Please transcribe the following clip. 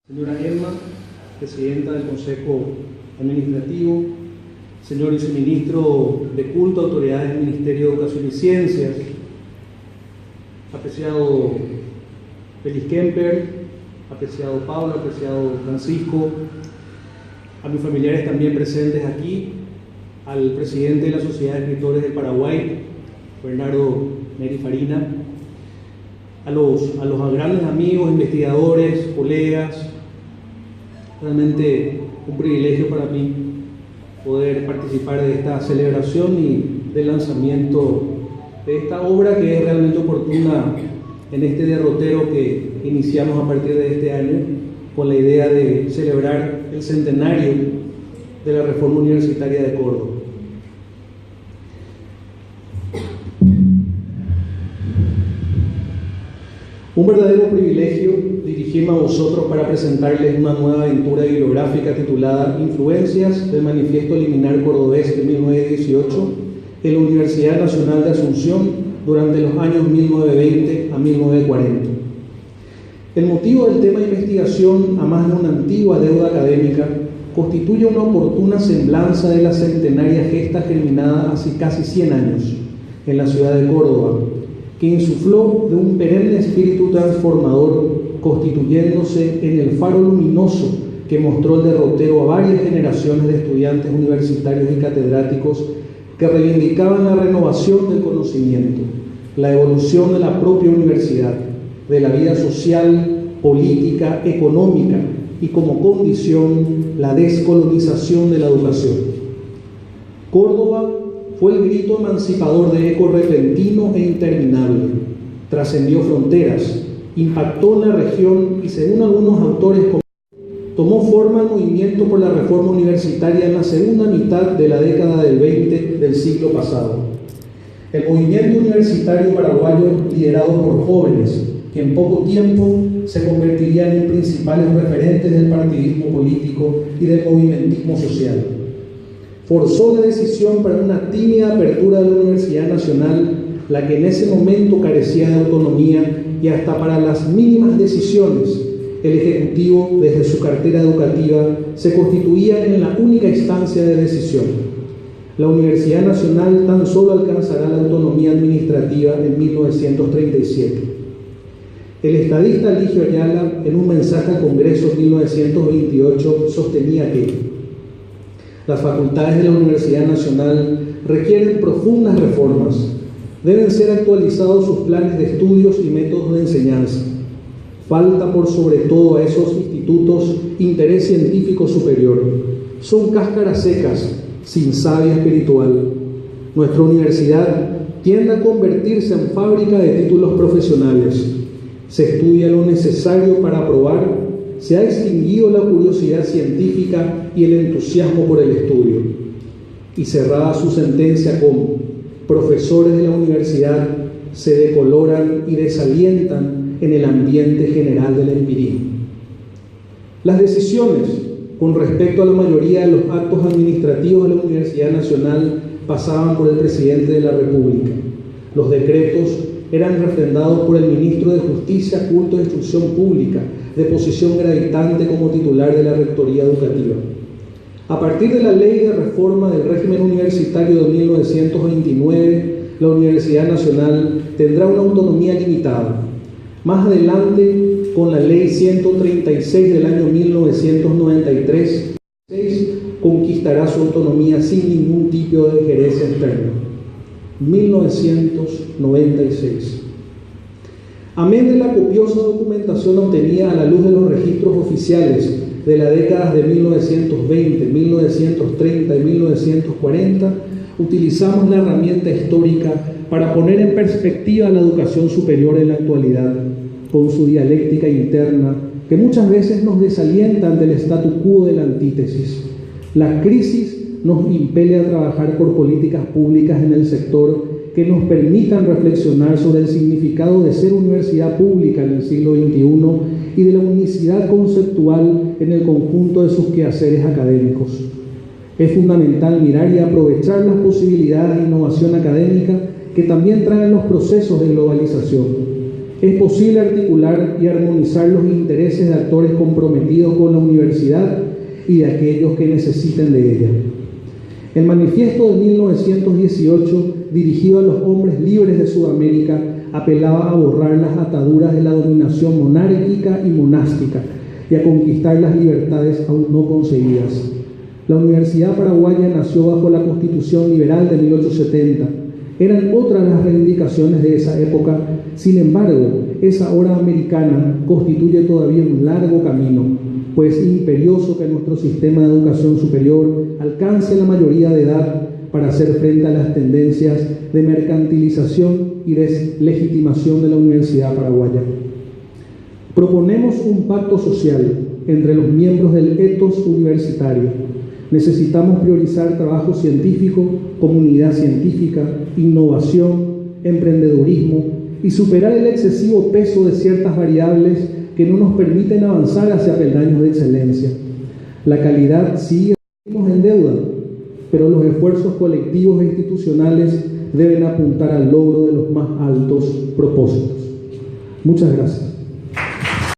Señora Emma, presidenta del Consejo Administrativo, señor viceministro de Culto, autoridades del Ministerio de Educación y Ciencias, apreciado Félix Kemper, apreciado Pablo, apreciado Francisco, a mis familiares también presentes aquí, al presidente de la Sociedad de Escritores del Paraguay, Bernardo Neri Farina, a los grandes amigos, investigadores, colegas. Realmente un privilegio para mí poder participar de esta celebración y del lanzamiento de esta obra que es realmente oportuna en este derrotero que iniciamos a partir de este año con la idea de celebrar el centenario de la Reforma Universitaria de Córdoba. Un verdadero privilegio dirigirme a vosotros para presentarles una nueva aventura bibliográfica titulada Influencias del Manifiesto Liminar Cordobés de 1918 en la Universidad Nacional de Asunción durante los años 1920 a 1940. El motivo del tema de investigación, a más de una antigua deuda académica, constituye una oportuna semblanza de la centenaria gesta germinada hace casi 100 años en la ciudad de Córdoba, que insufló de un perenne espíritu transformador, constituyéndose en el faro luminoso que mostró el derrotero a varias generaciones de estudiantes universitarios y catedráticos que reivindicaban la renovación del conocimiento, la evolución de la propia universidad, de la vida social, política, económica y como condición la descolonización de la educación. Córdoba fue el grito emancipador de eco repentino e interminable. Trascendió fronteras, impactó en la región y, según algunos autores, tomó forma el movimiento por la reforma universitaria en la segunda mitad de la década del 20 del siglo pasado. El movimiento universitario paraguayo, liderado por jóvenes, que en poco tiempo se convertirían en principales referentes del partidismo político y del movimentismo social, forzó la decisión para una tímida apertura de la Universidad Nacional, la que en ese momento carecía de autonomía, y hasta para las mínimas decisiones, el Ejecutivo, desde su cartera educativa, se constituía en la única instancia de decisión. La Universidad Nacional tan solo alcanzará la autonomía administrativa en 1937. El estadista Ligio Ayala, en un mensaje al Congreso en 1928, sostenía que las facultades de la Universidad Nacional requieren profundas reformas. Deben ser actualizados sus planes de estudios y métodos de enseñanza. Falta por sobre todo a esos institutos interés científico superior. Son cáscaras secas, sin savia espiritual. Nuestra universidad tiende a convertirse en fábrica de títulos profesionales. Se estudia lo necesario para aprobar. Se ha extinguido la curiosidad científica y el entusiasmo por el estudio. Y cerrada su sentencia con profesores de la universidad se decoloran y desalientan en el ambiente general del empirismo. Las decisiones con respecto a la mayoría de los actos administrativos de la Universidad Nacional pasaban por el presidente de la República. Los decretos eran refrendados por el ministro de Justicia, Culto e Instrucción Pública, de posición gravitante como titular de la Rectoría Educativa. A partir de la Ley de Reforma del Régimen Universitario de 1929, la Universidad Nacional tendrá una autonomía limitada. Más adelante, con la Ley 136 del año 1993, conquistará su autonomía sin ningún tipo de injerencia externa. 1996. Amén de la copiosa documentación obtenida a la luz de los registros oficiales de las décadas de 1920, 1930 y 1940, utilizamos la herramienta histórica para poner en perspectiva la educación superior en la actualidad, con su dialéctica interna, que muchas veces nos desalienta ante el statu quo de la antítesis. La crisis nos impele a trabajar por políticas públicas en el sector que nos permitan reflexionar sobre el significado de ser universidad pública en el siglo XXI y de la unicidad conceptual en el conjunto de sus quehaceres académicos. Es fundamental mirar y aprovechar las posibilidades de innovación académica que también traen los procesos de globalización. Es posible articular y armonizar los intereses de actores comprometidos con la universidad y de aquellos que necesiten de ella. El manifiesto de 1918, dirigido a los hombres libres de Sudamérica, apelaba a borrar las ataduras de la dominación monárquica y monástica y a conquistar las libertades aún no conseguidas. La Universidad Paraguaya nació bajo la Constitución Liberal de 1870. Eran otras las reivindicaciones de esa época. Sin embargo, esa hora americana constituye todavía un largo camino, pues es imperioso que nuestro sistema de educación superior alcance la mayoría de edad para hacer frente a las tendencias de mercantilización y deslegitimación de la Universidad Paraguaya. Proponemos un pacto social entre los miembros del etos universitario. Necesitamos priorizar trabajo científico, comunidad científica, innovación, emprendedurismo y superar el excesivo peso de ciertas variables que no nos permiten avanzar hacia peldaños de excelencia. La calidad sigue en deuda, pero los esfuerzos colectivos e institucionales deben apuntar al logro de los más altos propósitos. Muchas gracias.